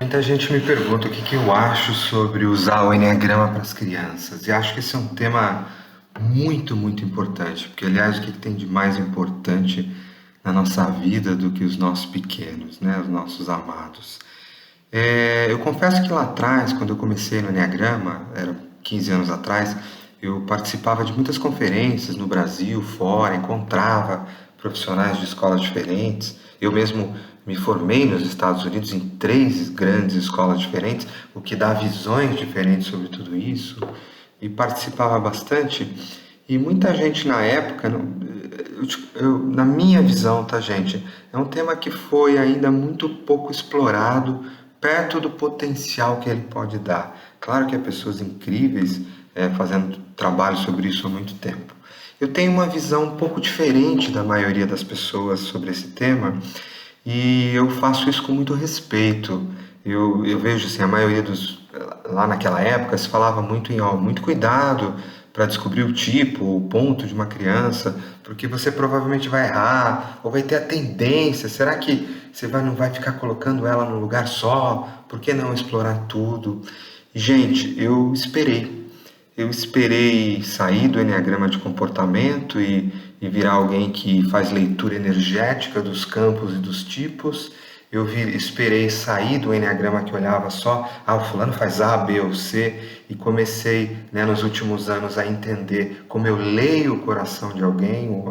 Muita gente me pergunta o que eu acho sobre usar o Enneagrama para as crianças. E acho que esse é um tema muito importante, porque, aliás, o que tem de mais importante na nossa vida do que os nossos pequenos, né? Os nossos amados. Eu confesso que lá atrás, quando eu comecei no Enneagrama, era 15 anos atrás, eu participava de muitas conferências no Brasil, fora, encontrava profissionais de escolas diferentes. Eu mesmo me formei nos Estados Unidos em três grandes escolas diferentes, o que dá visões diferentes sobre tudo isso, e participava bastante. E muita gente na época, na minha visão, tá, gente, é um tema que foi ainda muito pouco explorado perto do potencial que ele pode dar. Claro que há pessoas incríveis fazendo trabalho sobre isso há muito tempo. Eu tenho uma visão um pouco diferente da maioria das pessoas sobre esse tema e eu faço isso com muito respeito. Eu vejo assim, a maioria dos. Lá naquela época se falava muito em muito cuidado para descobrir o tipo, o ponto de uma criança, porque você provavelmente vai errar, ou vai ter a tendência. Será que você não vai ficar colocando ela num lugar só? Por que não explorar tudo? Gente, eu esperei sair do enneagrama de comportamento e virar alguém que faz leitura energética dos campos e dos tipos. Esperei sair do enneagrama que olhava só, o fulano faz A, B ou C, e comecei, né, nos últimos anos a entender como eu leio o coração de alguém,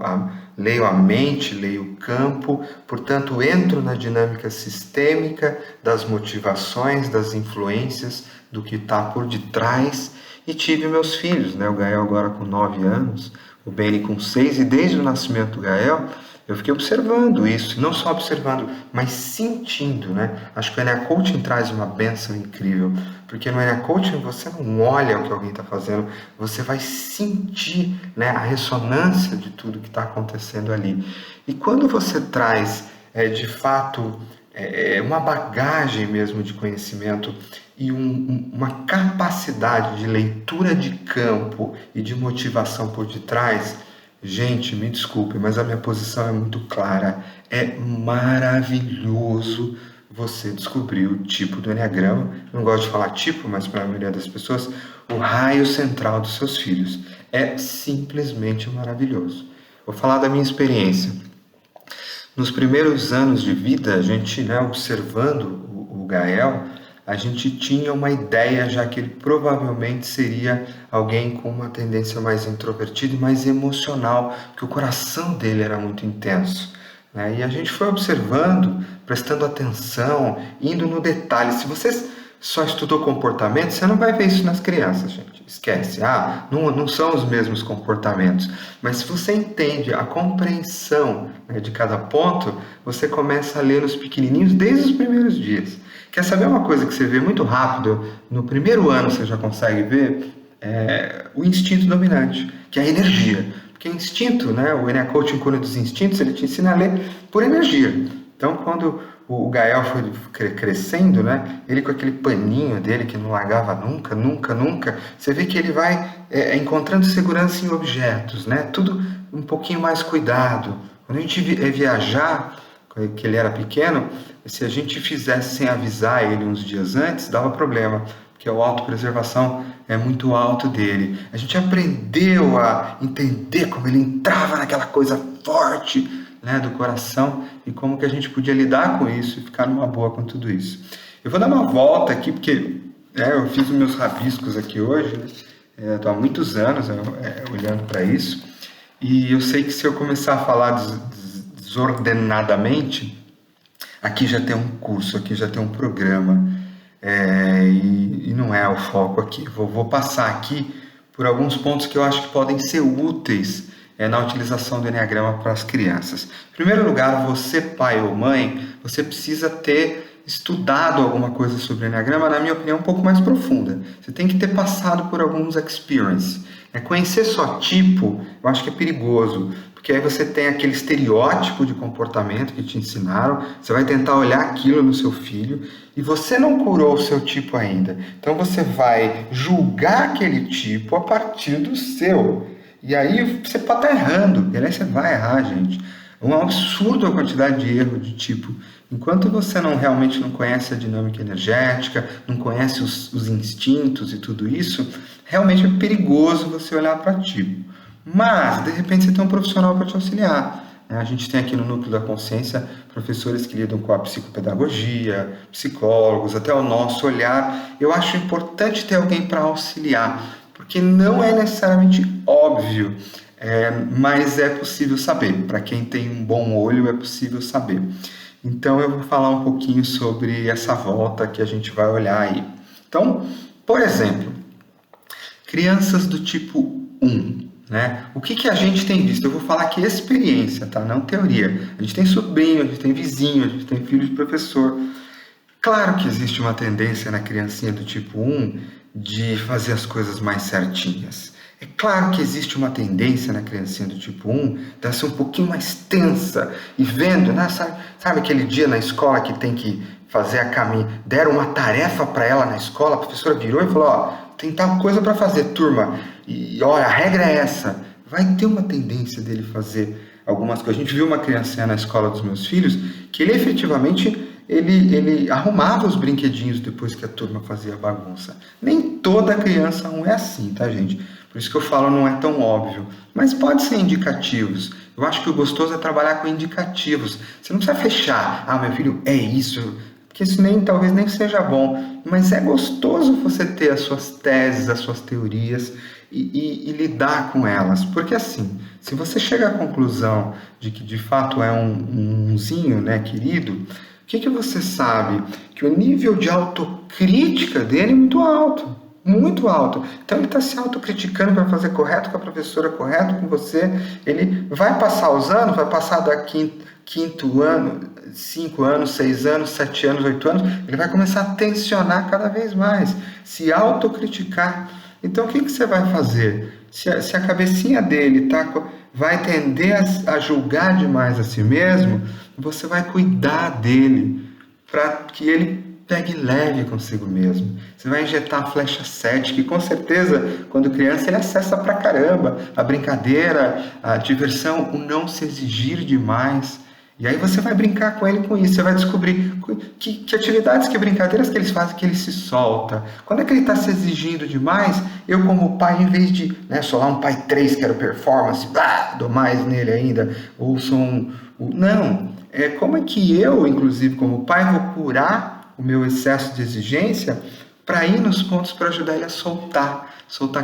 leio a mente, leio o campo, portanto entro na dinâmica sistêmica das motivações, das influências, do que está por detrás. E tive meus filhos, né? O Gael agora com 9 anos, o Benny com 6, e desde o nascimento do Gael, eu fiquei observando isso, não só observando, mas sentindo, né? Acho que o Enneagram Coaching traz uma bênção incrível, porque no Enneagram Coaching você não olha o que alguém está fazendo, você vai sentir, né, a ressonância de tudo que está acontecendo ali. E quando você traz, de fato, uma bagagem mesmo de conhecimento e uma capacidade de leitura de campo e de motivação por detrás, gente, me desculpe, mas a minha posição é muito clara. É maravilhoso você descobrir o tipo do Enneagrama. Não gosto de falar tipo, mas para a maioria das pessoas, o raio central dos seus filhos. É simplesmente maravilhoso. Vou falar da minha experiência. Nos primeiros anos de vida, a gente, né, observando o Gael, a gente tinha uma ideia já que ele provavelmente seria alguém com uma tendência mais introvertida e mais emocional, porque o coração dele era muito intenso, né? E a gente foi observando, prestando atenção, indo no detalhe. Se vocês só estudou comportamento, você não vai ver isso nas crianças, gente. Esquece. Não são os mesmos comportamentos. Mas se você entende a compreensão, né, de cada ponto, você começa a ler os pequenininhos desde os primeiros dias. Quer saber uma coisa que você vê muito rápido? No primeiro ano você já consegue ver o instinto dominante, que é a energia. Porque instinto, né, o Enneagram Coaching Cura dos Instintos, ele te ensina a ler por energia. Então, quando o Gael foi crescendo, né, ele com aquele paninho dele que não largava nunca, você vê que ele vai encontrando segurança em objetos, né, tudo um pouquinho mais cuidado. Quando a gente viajar, que ele era pequeno, se a gente fizesse sem avisar ele uns dias antes, dava problema, porque a autopreservação é muito alto dele. A gente aprendeu a entender como ele entrava naquela coisa forte, né, do coração, e como que a gente podia lidar com isso e ficar numa boa com tudo isso. Eu vou dar uma volta aqui, porque eu fiz os meus rabiscos aqui hoje, né? Estou há muitos anos olhando para isso, e eu sei que se eu começar a falar desordenadamente, aqui já tem um curso, aqui já tem um programa, e não é o foco aqui. Vou passar aqui por alguns pontos que eu acho que podem ser úteis na utilização do Enneagrama para as crianças. Em primeiro lugar, você, pai ou mãe, você precisa ter estudado alguma coisa sobre o Enneagrama, na minha opinião, um pouco mais profunda. Você tem que ter passado por alguns experiences. Conhecer só tipo, eu acho que é perigoso, porque aí você tem aquele estereótipo de comportamento que te ensinaram, você vai tentar olhar aquilo no seu filho, e você não curou o seu tipo ainda. Então você vai julgar aquele tipo a partir do seu. E aí você pode estar errando, e aí você vai errar, gente. É um absurdo a quantidade de erro de tipo. Enquanto você realmente não conhece a dinâmica energética, não conhece os instintos e tudo isso, realmente é perigoso você olhar para tipo. Mas, de repente, você tem um profissional para te auxiliar. A gente tem aqui no Núcleo da Consciência professores que lidam com a psicopedagogia, psicólogos, até o nosso olhar. Eu acho importante ter alguém para auxiliar, porque não é necessariamente óbvio, mas é possível saber. Para quem tem um bom olho, é possível saber. Então, eu vou falar um pouquinho sobre essa volta que a gente vai olhar aí. Então, por exemplo, crianças do tipo 1. Né? O que a gente tem visto? Eu vou falar aqui experiência, tá? Não teoria. A gente tem sobrinho, a gente tem vizinho, a gente tem filho de professor. Claro que existe uma tendência na criancinha do tipo 1 de fazer as coisas mais certinhas. É claro que existe uma tendência na criancinha do tipo 1 de ser um pouquinho mais tensa e vendo, né? Sabe aquele dia na escola que tem que fazer a caminho? Deram uma tarefa para ela na escola, a professora virou e falou, ó, tem tal coisa para fazer, turma. E olha, a regra é essa. Vai ter uma tendência dele fazer algumas coisas. A gente viu uma criancinha na escola dos meus filhos que ele efetivamente ele arrumava os brinquedinhos depois que a turma fazia bagunça. Nem toda criança não é assim, tá, gente? Por isso que eu falo, não é tão óbvio. Mas pode ser indicativos. Eu acho que o gostoso é trabalhar com indicativos. Você não precisa fechar. Ah, meu filho é isso. Porque isso talvez nem seja bom. Mas é gostoso você ter as suas teses, as suas teorias e lidar com elas. Porque assim, se você chega à conclusão de que de fato é um umzinho, né, querido, o que você sabe? Que o nível de autocrítica dele é muito alto. Muito alto. Então ele está se autocriticando para fazer correto com a professora, correto com você. Ele vai passar os anos, vai passar da quinto ano, 5 anos, 6 anos, 7 anos, 8 anos, ele vai começar a tensionar cada vez mais, se autocriticar. Então o que você vai fazer? Se a cabecinha dele vai tender a julgar demais a si mesmo, você vai cuidar dele para que ele pegue leve consigo mesmo. Você vai injetar a flecha 7, que com certeza, quando criança, ele acessa pra caramba. A brincadeira, a diversão, o não se exigir demais. E aí você vai brincar com ele com isso. Você vai descobrir que atividades, que brincadeiras que eles fazem, que ele se solta. Quando é que ele está se exigindo demais, eu como pai, em vez de, sou lá um pai 3, quero performance, dou mais nele ainda, ou sou Não, como é que eu, inclusive, como pai, vou curar o meu excesso de exigência para ir nos pontos para ajudar ele a soltar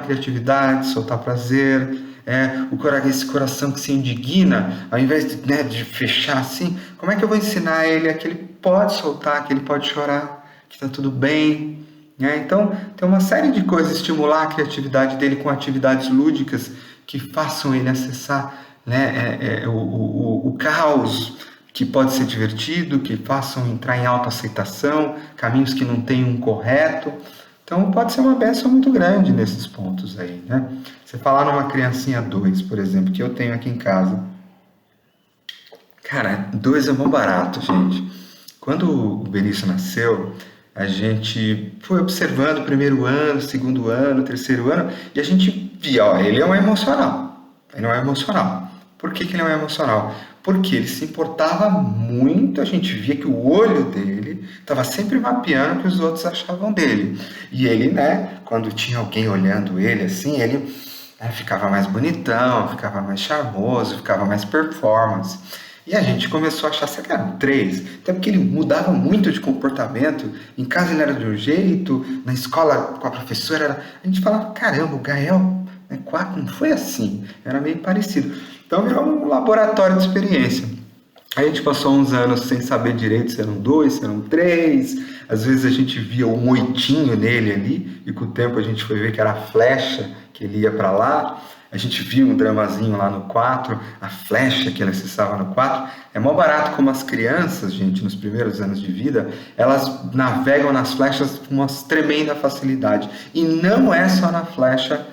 criatividade, soltar prazer, esse coração que se indigna, ao invés de fechar assim, como é que eu vou ensinar ele a que ele pode soltar, que ele pode chorar, que está tudo bem, Então, tem uma série de coisas, estimular a criatividade dele com atividades lúdicas que façam ele acessar o caos, que pode ser divertido, que façam entrar em autoaceitação, caminhos que não têm um correto. Então, pode ser uma bênção muito grande nesses pontos aí, né? Você falar numa criancinha 2, por exemplo, que eu tenho aqui em casa. Cara, 2 é bom barato, gente. Quando o Benício nasceu, a gente foi observando o primeiro ano, segundo ano, terceiro ano, e a gente via, ele é um emocional. Ele não é emocional. Por que ele não é emocional? Porque ele se importava muito, a gente via que o olho dele estava sempre mapeando o que os outros achavam dele. E ele, quando tinha alguém olhando ele assim, ele ficava mais bonitão, ficava mais charmoso, ficava mais performance. E a gente começou a achar, será que eram 3? Até porque ele mudava muito de comportamento. Em casa ele era de um jeito, na escola com a professora a gente falava, caramba, o Gael, 4 não foi assim, era meio parecido. Então virou um laboratório de experiência. Aí a gente passou uns anos sem saber direito se eram 2, se eram 3. Às vezes a gente via um oitinho nele ali, e com o tempo a gente foi ver que era a flecha que ele ia para lá. A gente viu um dramazinho lá no 4, a flecha que ele acessava no 4. É mó barato como as crianças, gente, nos primeiros anos de vida, elas navegam nas flechas com uma tremenda facilidade. E não é só na flecha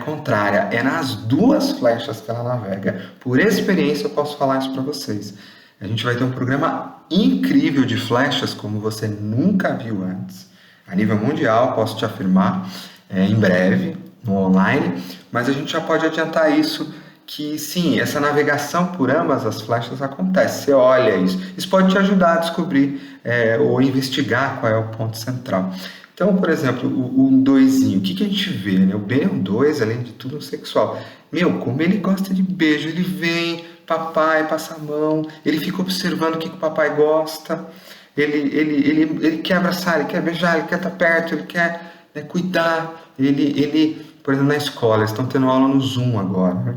contrária, é nas 2 flechas que ela navega. Por experiência eu posso falar isso para vocês. A gente vai ter um programa incrível de flechas como você nunca viu antes, a nível mundial, posso te afirmar, em breve, no online, mas a gente já pode adiantar isso, que sim, essa navegação por ambas as flechas acontece. Você olha isso. Isso pode te ajudar a descobrir ou investigar qual é o ponto central. Então, por exemplo, o doisinho, o que a gente vê, né? O Ben é um dois, além de tudo, um sexual. Meu, como ele gosta de beijo, ele vem, papai, passa a mão, ele fica observando o que o papai gosta, ele quer abraçar, ele quer beijar, ele quer estar perto, ele quer, né, cuidar. Por exemplo, na escola, eles estão tendo aula no Zoom agora, né?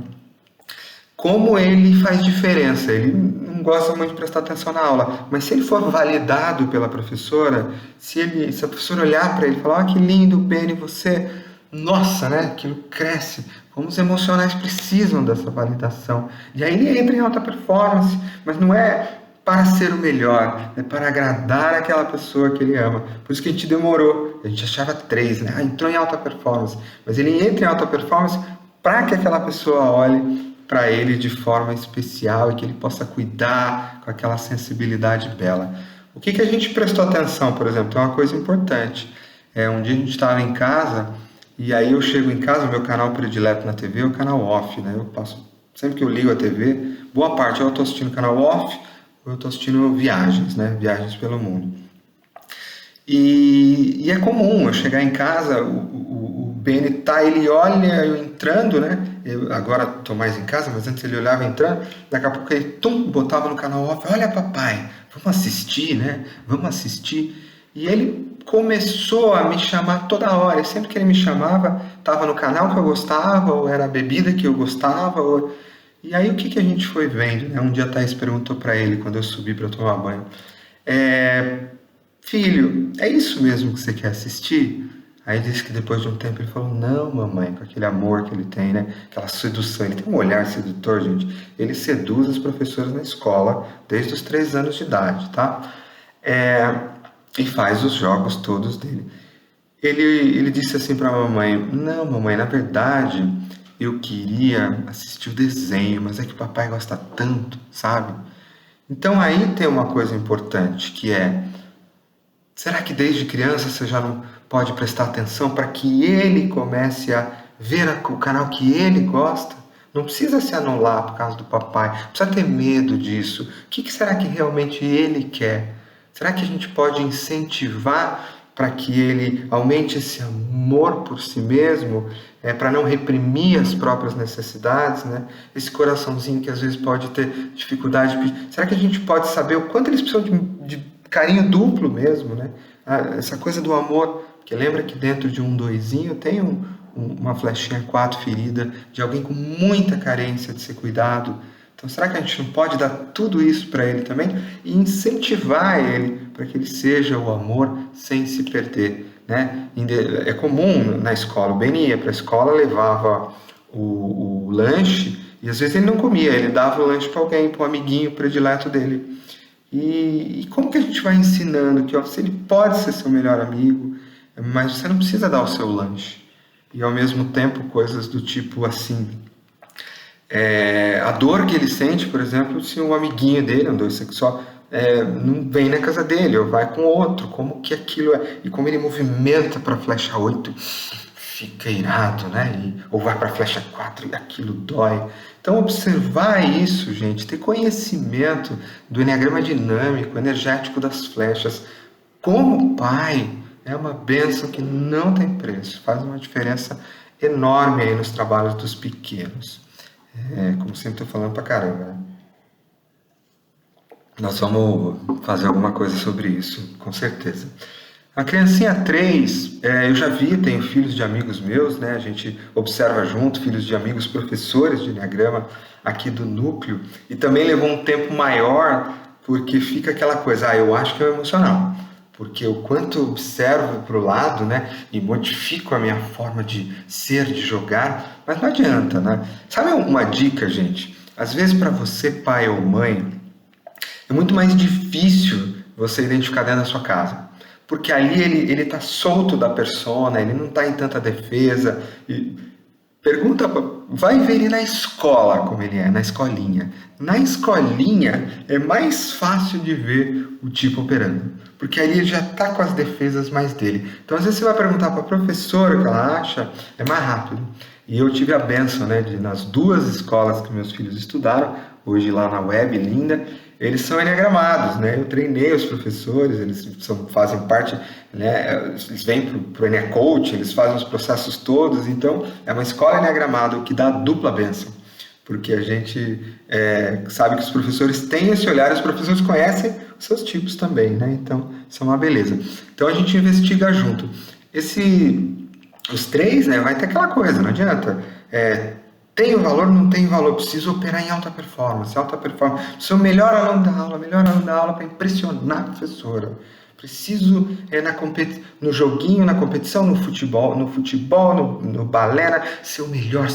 Como ele faz diferença. Ele não gosta muito de prestar atenção na aula, mas se ele for validado pela professora, se a professora olhar para ele e falar, que lindo, Benny, você, nossa, né, aquilo cresce. Como os emocionais precisam dessa validação. E aí ele entra em alta performance, mas não é para ser o melhor, é para agradar aquela pessoa que ele ama. Por isso que a gente demorou, a gente achava 3, né? Entrou em alta performance, mas ele entra em alta performance para que aquela pessoa olhe para ele de forma especial e que ele possa cuidar com aquela sensibilidade bela. O que a gente prestou atenção, por exemplo, é uma coisa importante. Um dia a gente estava em casa e aí eu chego em casa, o meu canal predileto na TV é o canal off, né? Eu passo, sempre que eu ligo a TV, boa parte eu estou assistindo o canal off ou eu estou assistindo viagens, né? Viagens pelo mundo. E é comum eu chegar em casa, o Benny ele olha eu entrando, né? Eu agora estou mais em casa, mas antes ele olhava entrando, daqui a pouco ele botava no canal off, olha papai, vamos assistir, né? Vamos assistir. E ele começou a me chamar toda hora, e sempre que ele me chamava, estava no canal que eu gostava, ou era a bebida que eu gostava, E aí o que a gente foi vendo, né? Um dia a Thaís perguntou para ele, quando eu subi para tomar banho, filho, é isso mesmo que você quer assistir? Aí ele disse que depois de um tempo ele falou, não, mamãe, com aquele amor que ele tem, né? Aquela sedução, ele tem um olhar sedutor, gente. Ele seduz as professoras na escola desde os 3 anos de idade, tá? E faz os jogos todos dele. Ele disse assim para a mamãe, não, mamãe, na verdade eu queria assistir o desenho, mas é que o papai gosta tanto, sabe? Então aí tem uma coisa importante, que será que desde criança você já não pode prestar atenção para que ele comece a ver o canal que ele gosta? Não precisa se anular por causa do papai, não precisa ter medo disso. O que será que realmente ele quer? Será que a gente pode incentivar para que ele aumente esse amor por si mesmo, para não reprimir as próprias necessidades, né? Esse coraçãozinho que às vezes pode ter dificuldade de pedir. Será que a gente pode saber o quanto eles precisam de carinho duplo mesmo, né? Essa coisa do amor, porque lembra que dentro de um doisinho tem uma flechinha 4 ferida de alguém com muita carência de ser cuidado. Então será que a gente não pode dar tudo isso para ele também e incentivar ele para que ele seja o amor sem se perder, né? É comum na escola, o Benny ia para a escola, levava o lanche e às vezes ele não comia, ele dava o lanche para alguém, para um amiguinho predileto dele. E como que a gente vai ensinando que ele pode ser seu melhor amigo, mas você não precisa dar o seu lanche. E ao mesmo tempo coisas do tipo assim, a dor que ele sente, por exemplo, se um amiguinho dele, um dois sexual, não vem na casa dele, ou vai com outro, como que aquilo é, e como ele movimenta para a flecha 8, fica irado, né? Ou vai para a flecha 4 e aquilo dói. Então, observar isso, gente, ter conhecimento do enneagrama dinâmico, energético das flechas, como pai, é uma bênção que não tem preço, faz uma diferença enorme aí nos trabalhos dos pequenos. Como sempre estou falando pra caramba, né? Nós vamos fazer alguma coisa sobre isso, com certeza. A criancinha 3, eu já vi, tenho filhos de amigos meus, né? A gente observa junto, filhos de amigos professores de enneagrama aqui do núcleo, e também levou um tempo maior, porque fica aquela coisa, eu acho que é o emocional, porque o quanto eu observo para o lado, né, e modifico a minha forma de ser, de jogar, mas não adianta, né? Sabe uma dica, gente? Às vezes para você, pai ou mãe, é muito mais difícil você identificar dentro da sua casa. Porque ali ele está solto da persona, ele não está em tanta defesa. Vai ver ele na escola como ele é, na escolinha. Na escolinha é mais fácil de ver o tipo operando, porque ali ele já está com as defesas mais dele. Então às vezes você vai perguntar para a professora o que ela acha, é mais rápido. E eu tive a bênção, né, de nas duas escolas que meus filhos estudaram, hoje lá na Web, linda, eles são enneagramados, né? Eu treinei os professores, fazem parte, né? Eles vêm para o Enneacoach, eles fazem os processos todos, então é uma escola enneagramada, o que dá dupla bênção, porque a gente sabe que os professores têm esse olhar, os professores conhecem os seus tipos também, né? Então, isso é uma beleza. Então, a gente investiga junto. Os três, né, vai ter aquela coisa, não adianta. Tem o valor, não tem valor, preciso operar em alta performance, sou o melhor aluno da aula para impressionar a professora. Preciso no joguinho, na competição, no futebol, no balé, ser o melhor.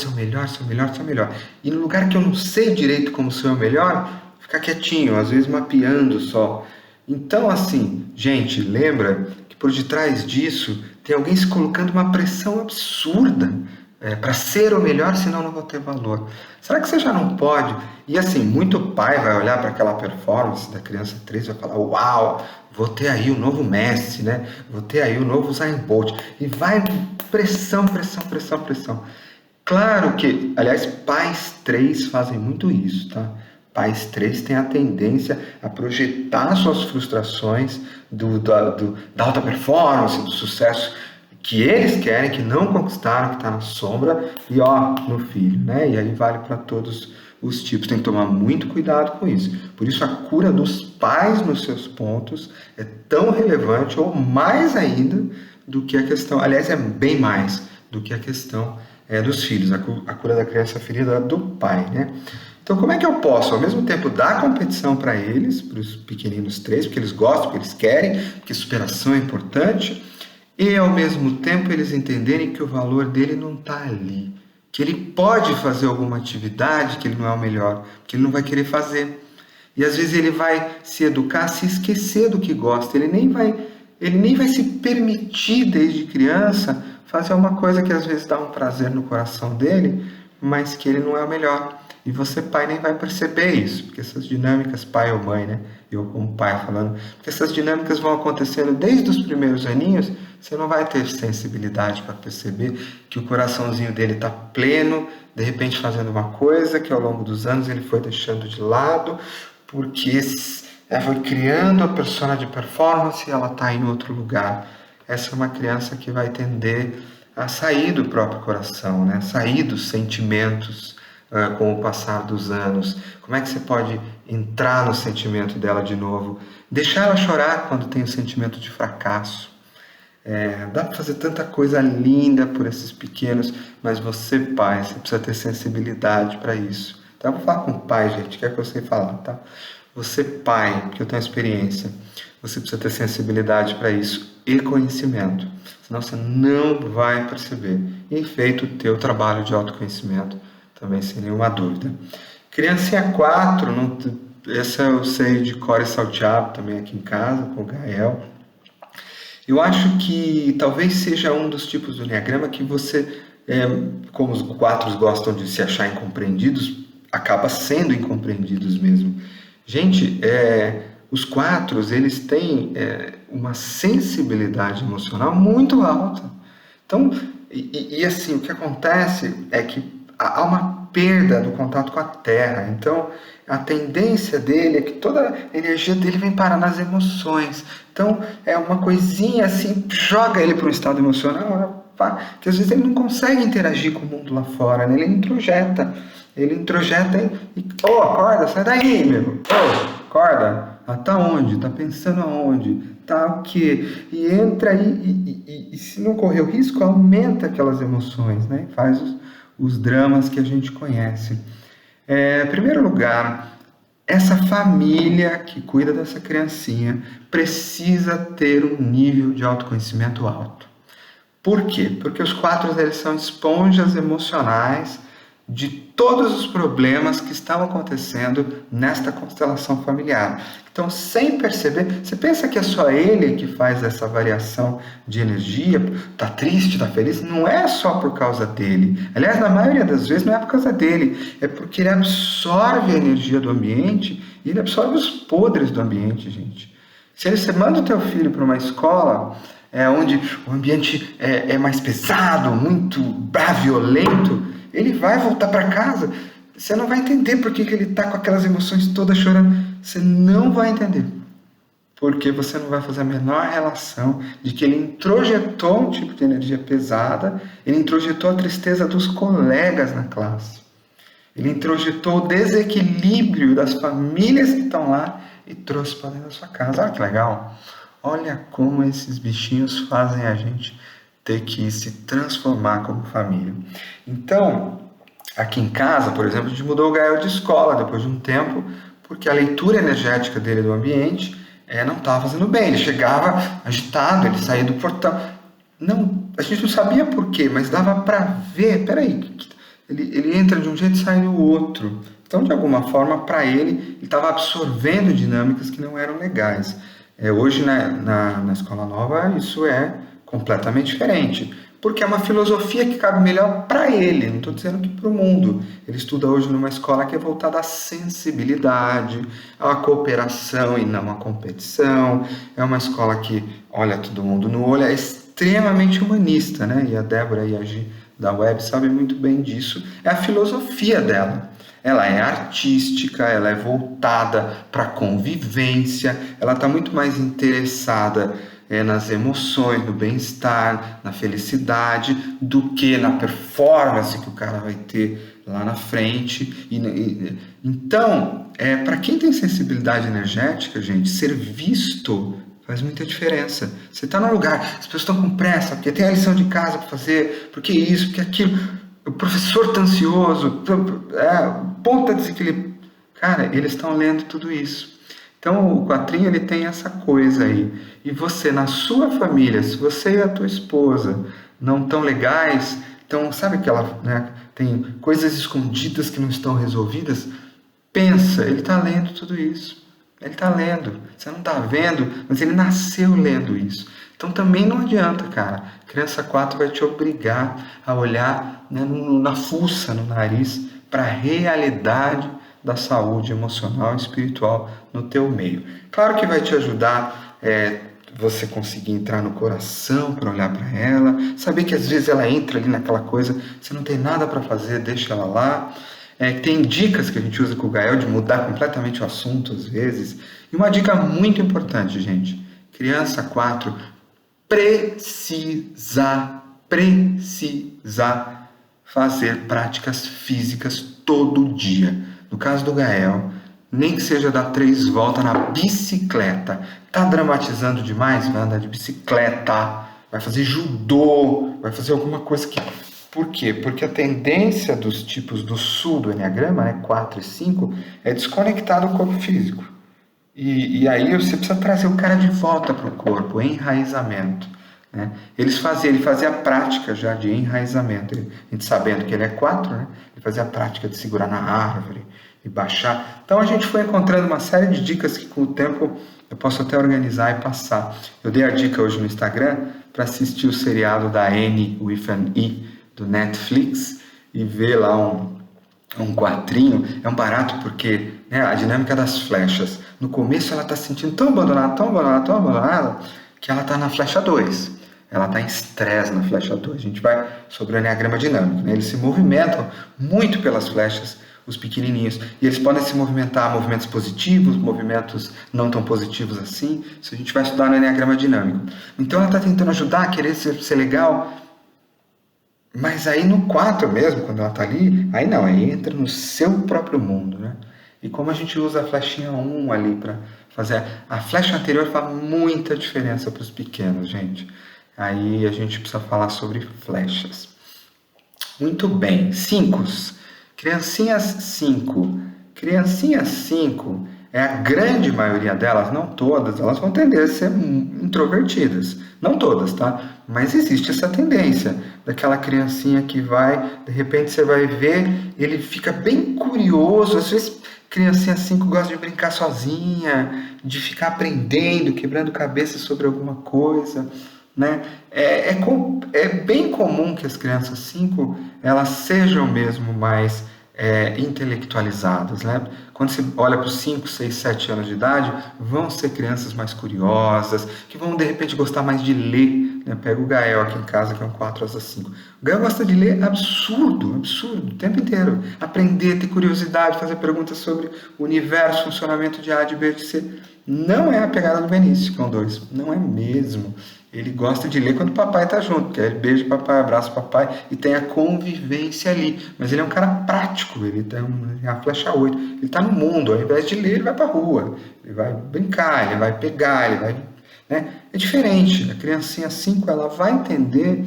E no lugar que eu não sei direito como ser o melhor, ficar quietinho, às vezes mapeando só. Então, assim, gente, lembra que por detrás disso tem alguém se colocando uma pressão absurda para ser o melhor, senão não vou ter valor. Será que você já não pode? E assim, muito pai vai olhar para aquela performance da criança 3 e vai falar, uau, vou ter aí o novo Messi, né? Vou ter aí o novo Usain Bolt. E vai pressão. Claro que, aliás, pais 3 fazem muito isso, tá? Pais 3 têm a tendência a projetar suas frustrações da alta performance, do sucesso que eles querem, que não conquistaram, que está na sombra, e no filho, né? E aí vale para todos os tipos. Tem que tomar muito cuidado com isso. Por isso a cura dos pais nos seus pontos é tão relevante, ou mais ainda, do que a questão, aliás, é bem mais do que a questão dos filhos, a cura da criança ferida do pai, né? Então, como é que eu posso, ao mesmo tempo, dar competição para eles, para os pequeninos 3, porque eles gostam, porque eles querem, porque superação é importante, e, ao mesmo tempo, eles entenderem que o valor dele não está ali, que ele pode fazer alguma atividade, que ele não é o melhor, que ele não vai querer fazer. E, às vezes, ele vai se educar, se esquecer do que gosta, ele nem vai se permitir, desde criança, fazer uma coisa que, às vezes, dá um prazer no coração dele, mas que ele não é o melhor. E você, pai, nem vai perceber isso, porque essas dinâmicas, pai ou mãe, né? Eu como pai falando, porque essas dinâmicas vão acontecendo desde os primeiros aninhos, você não vai ter sensibilidade para perceber que o coraçãozinho dele está pleno, de repente fazendo uma coisa que ao longo dos anos ele foi deixando de lado, porque foi criando a persona de performance e ela está em outro lugar. Essa é uma criança que vai tender a sair do próprio coração, né? Sair dos sentimentos, com o passar dos anos. Como é que você pode entrar no sentimento dela de novo? Deixar ela chorar quando tem o sentimento de fracasso. Dá para fazer tanta coisa linda por esses pequenos, mas você, pai, você precisa ter sensibilidade para isso. Então, eu vou falar com o pai, gente, que é o que eu sei falar, tá? Você, pai, porque eu tenho experiência, você precisa ter sensibilidade para isso e conhecimento, senão você não vai perceber. E feito o teu trabalho de autoconhecimento, também sem nenhuma dúvida. Criancinha 4, essa eu sei de cor e salteado também aqui em casa, com o Gael. Eu acho que talvez seja um dos tipos do Enneagrama que você, como os 4 gostam de se achar incompreendidos, acaba sendo incompreendidos mesmo. Gente, os 4, eles têm uma sensibilidade emocional muito alta. Então, e assim, o que acontece é que há uma perda do contato com a Terra. Então, a tendência dele é que toda a energia dele vem parar nas emoções. Então, é uma coisinha assim, joga ele para um estado emocional, que às vezes ele não consegue interagir com o mundo lá fora, né? Ele introjeta e acorda, sai daí, meu. Acorda. Tá onde? Tá pensando aonde? Tá o quê? E entra aí, e se não correr o risco, aumenta aquelas emoções, né? Faz os dramas que a gente conhece. Em primeiro lugar, essa família que cuida dessa criancinha precisa ter um nível de autoconhecimento alto. Por quê? Porque os 4 eles são esponjas emocionais de todos os problemas que estão acontecendo nesta constelação familiar. Então, sem perceber, você pensa que é só ele que faz essa variação de energia, tá triste, tá feliz? Não é só por causa dele. Aliás, na maioria das vezes não é por causa dele, é porque ele absorve a energia do ambiente e ele absorve os podres do ambiente, gente. Se você manda o teu filho para uma escola onde o ambiente é mais pesado, muito violento, ele vai voltar para casa. Você não vai entender por que ele está com aquelas emoções todas chorando. Você não vai entender. Porque você não vai fazer a menor relação de que ele introjetou um tipo de energia pesada, ele introjetou a tristeza dos colegas na classe. Ele introjetou o desequilíbrio das famílias que estão lá e trouxe para dentro da sua casa. Olha que legal. Olha como esses bichinhos fazem a gente ter que se transformar como família. Então, aqui em casa, por exemplo, a gente mudou o Gael de escola depois de um tempo, porque a leitura energética dele do ambiente não estava fazendo bem. Ele chegava agitado, ele saía do portão. Não, a gente não sabia por quê, mas dava para ver. Peraí, ele entra de um jeito e sai do outro. Então, de alguma forma, para ele estava absorvendo dinâmicas que não eram legais. Hoje, na escola nova, isso é completamente diferente, porque é uma filosofia que cabe melhor para ele, não estou dizendo que para o mundo. Ele estuda hoje numa escola que é voltada à sensibilidade, à cooperação e não à competição. É uma escola que olha todo mundo no olho, é extremamente humanista, né? E a Débora e a Gi da Web sabem muito bem disso. É a filosofia dela. Ela é artística, ela é voltada para a convivência, ela está muito mais interessada nas emoções, no bem-estar, na felicidade, do que na performance que o cara vai ter lá na frente. Então, para quem tem sensibilidade energética, gente, ser visto faz muita diferença. Você está num lugar, as pessoas estão com pressa, porque tem a lição de casa para fazer, porque isso, porque aquilo, o professor está ansioso, ponta desequilíbrio. Cara, eles estão lendo tudo isso. Então, o quatrinho, ele tem essa coisa aí. E você, na sua família, se você e a tua esposa não estão legais, então, sabe aquela, tem coisas escondidas que não estão resolvidas? Pensa, ele está lendo tudo isso. Ele está lendo. Você não está vendo, mas ele nasceu lendo isso. Então, também não adianta, cara. Criança 4 vai te obrigar a olhar na fuça, no nariz, para a realidade da saúde emocional e espiritual no teu meio. Claro que vai te ajudar você conseguir entrar no coração para olhar para ela, saber que às vezes ela entra ali naquela coisa, você não tem nada para fazer, deixa ela lá. Tem dicas que a gente usa com o Gael de mudar completamente o assunto às vezes. E uma dica muito importante, gente. Criança 4 precisa fazer práticas físicas todo dia. No caso do Gael, nem que seja dar 3 voltas na bicicleta. Tá dramatizando demais? Vai andar de bicicleta, vai fazer judô, vai fazer alguma coisa que... Por quê? Porque a tendência dos tipos do sul do Enneagrama, 4 e 5, é desconectar do corpo físico. E aí você precisa trazer o cara de volta para o corpo, enraizamento. Né? Ele fazia a prática já de enraizamento. A gente sabendo que ele é 4, né? Ele fazia a prática de segurar na árvore e baixar. Então a gente foi encontrando uma série de dicas que com o tempo eu posso até organizar e passar. Eu dei a dica hoje no Instagram para assistir o seriado da Annie with an E do Netflix e ver lá um quatrinho. É um barato porque a dinâmica das flechas. No começo ela está se sentindo tão abandonada, que ela está na flecha 2. Ela está em estresse na flecha 2. A gente vai sobre o Enneagrama dinâmico. Eles se movimentam muito pelas flechas, os pequenininhos. E eles podem se movimentar movimentos positivos, movimentos não tão positivos assim. Isso a gente vai estudar no Enneagrama dinâmico. Então ela está tentando ajudar, querer ser legal. Mas aí no 4 mesmo, quando ela está ali, aí entra no seu próprio mundo, né? E como a gente usa a flechinha 1 ali para fazer... A flecha anterior faz muita diferença para os pequenos, gente. Aí a gente precisa falar sobre flechas. Muito bem. 5. Criancinhas 5. Criancinhas 5, a grande maioria delas, não todas, elas vão tender a ser introvertidas. Não todas, tá? Mas existe essa tendência daquela criancinha que vai, de repente você vai ver, ele fica bem curioso. Às vezes, criancinha 5 gosta de brincar sozinha, de ficar aprendendo, quebrando cabeça sobre alguma coisa, né? É bem comum que as crianças 5 elas sejam mesmo mais intelectualizadas, né? Quando você olha para os 5, 6, 7 anos de idade, vão ser crianças mais curiosas, que vão de repente gostar mais de ler, né? Pega o Gael aqui em casa, que é um 4 às 5. O Gael gosta de ler absurdo, o tempo inteiro. Aprender, ter curiosidade, fazer perguntas sobre o universo, funcionamento de A, de B, de C. Não é a pegada do Benício, que é um 2. Não é mesmo. Ele gosta de ler quando o papai está junto, porque ele beija o papai, abraça o papai e tem a convivência ali. Mas ele é um cara prático, ele tem a flecha 8. Ele está no mundo, ao invés de ler, ele vai para a rua. Ele vai brincar, ele vai pegar, ele vai... Né? É diferente. A criancinha 5, ela vai entender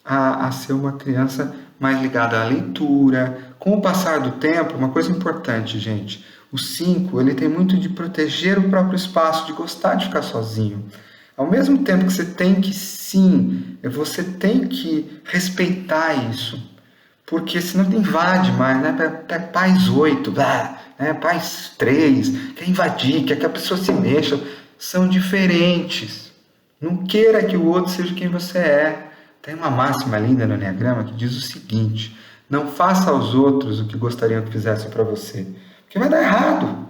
a ser uma criança mais ligada à leitura. Com o passar do tempo, uma coisa importante, gente, o 5, ele tem muito de proteger o próprio espaço, de gostar de ficar sozinho. Ao mesmo tempo que você tem que, sim, você tem que respeitar isso, porque senão te invade mais, né? Pais 8, né? Pais 3, quer invadir, quer que a pessoa se mexa, são diferentes. Não queira que o outro seja quem você é. Tem uma máxima linda no Enneagrama que diz o seguinte: não faça aos outros o que gostariam que fizessem para você, porque vai dar errado.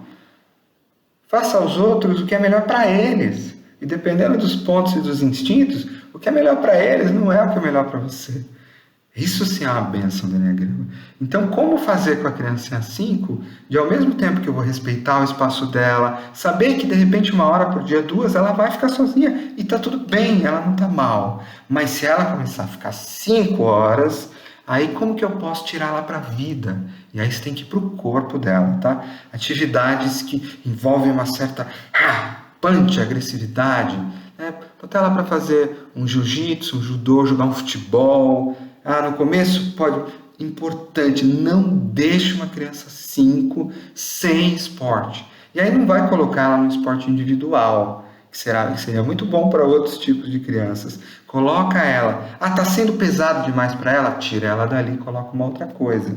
Faça aos outros o que é melhor para eles. E dependendo dos pontos e dos instintos, o que é melhor para eles não é o que é melhor para você. Isso sim é uma bênção do Enneagrama. Então, como fazer com a criancinha 5, de ao mesmo tempo que eu vou respeitar o espaço dela, saber que de repente 1 hora por dia, 2, ela vai ficar sozinha e tá tudo bem, ela não tá mal. Mas se ela começar a ficar 5 horas, aí como que eu posso tirar ela para a vida? E aí você tem que ir para o corpo dela, tá? Atividades que envolvem uma certa punch, agressividade, né? Botar ela para fazer um jiu-jitsu, um judô, jogar um futebol. No começo pode... Importante, não deixe uma criança 5 sem esporte. E aí não vai colocar ela no esporte individual, que seria muito bom para outros tipos de crianças. Coloca ela. Tá sendo pesado demais para ela? Tira ela dali e coloca uma outra coisa.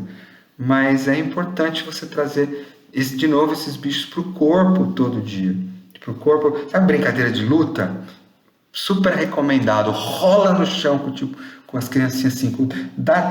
Mas é importante você trazer, de novo, esses bichos para o corpo todo dia. Para o corpo, sabe brincadeira de luta? Super recomendado. Rola no chão com as criancinhas assim,